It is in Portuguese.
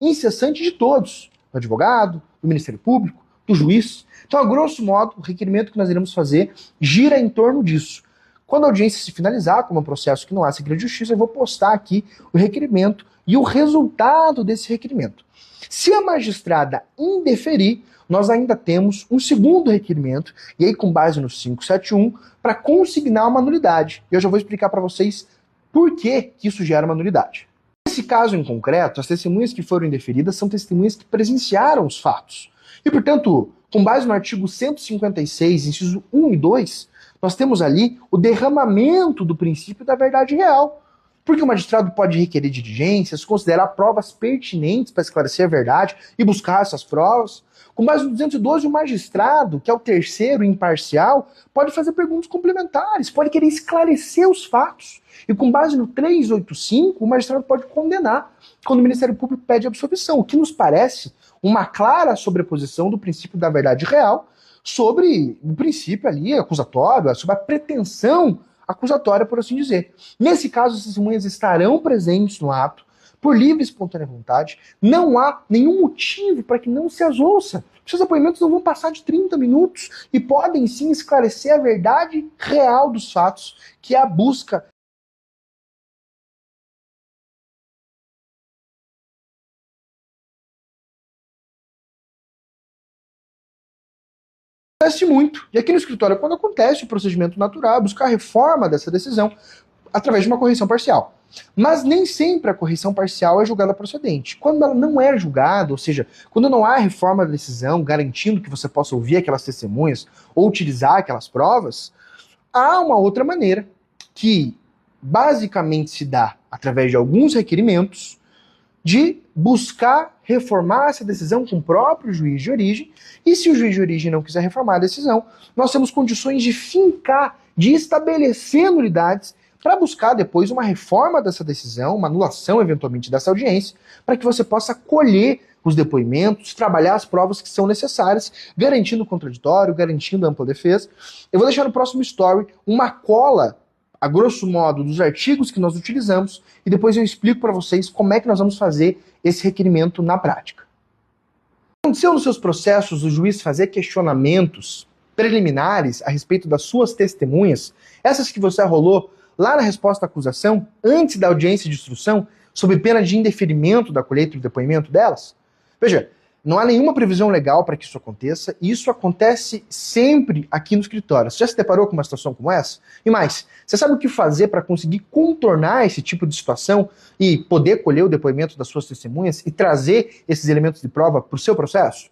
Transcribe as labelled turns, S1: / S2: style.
S1: incessante de todos, do advogado, do Ministério Público, do juiz. Então, a grosso modo, o requerimento que nós iremos fazer gira em torno disso. Quando a audiência se finalizar, como é um processo que não há segredo de justiça, eu vou postar aqui o requerimento e o resultado desse requerimento. Se a magistrada indeferir, nós ainda temos um segundo requerimento, e aí com base no 571, para consignar uma nulidade. E eu já vou explicar para vocês por que isso gera uma nulidade. Nesse caso em concreto, as testemunhas que foram indeferidas são testemunhas que presenciaram os fatos. E, portanto, com base no artigo 156, inciso 1 e 2, nós temos ali o derramamento do princípio da verdade real. Porque o magistrado pode requerer diligências, considerar provas pertinentes para esclarecer a verdade e buscar essas provas. Com base no 212, o magistrado, que é o terceiro imparcial, pode fazer perguntas complementares, pode querer esclarecer os fatos. E com base no 385, o magistrado pode condenar quando o Ministério Público pede absolvição, o que nos parece uma clara sobreposição do princípio da verdade real sobre o princípio ali acusatório, sobre a pretensão acusatória, por assim dizer. Nesse caso, as testemunhas estarão presentes no ato, por livre e espontânea vontade. Não há nenhum motivo para que não se as ouça. Seus depoimentos não vão passar de 30 minutos e podem sim esclarecer a verdade real dos fatos, que é a busca acontece muito. E aqui no escritório, quando acontece o procedimento natural, buscar a reforma dessa decisão através de uma correção parcial. Mas nem sempre a correção parcial é julgada procedente. Quando ela não é julgada, ou seja, quando não há reforma da decisão garantindo que você possa ouvir aquelas testemunhas ou utilizar aquelas provas, há uma outra maneira que basicamente se dá através de alguns requerimentos de buscar reformar essa decisão com o próprio juiz de origem, e se o juiz de origem não quiser reformar a decisão, nós temos condições de fincar, de estabelecer nulidades para buscar depois uma reforma dessa decisão, uma anulação eventualmente dessa audiência, para que você possa colher os depoimentos, trabalhar as provas que são necessárias, garantindo o contraditório, garantindo a ampla defesa. Eu vou deixar no próximo story uma cola, a grosso modo, dos artigos que nós utilizamos, e depois eu explico para vocês como é que nós vamos fazer esse requerimento na prática. Aconteceu nos seus processos o juiz fazer questionamentos preliminares a respeito das suas testemunhas, essas que você arrolou lá na resposta à acusação, antes da audiência de instrução, sob pena de indeferimento da colheita do depoimento delas? Veja, não há nenhuma previsão legal para que isso aconteça, e isso acontece sempre aqui no escritório. Você já se deparou com uma situação como essa? E mais, você sabe o que fazer para conseguir contornar esse tipo de situação e poder colher o depoimento das suas testemunhas e trazer esses elementos de prova para o seu processo?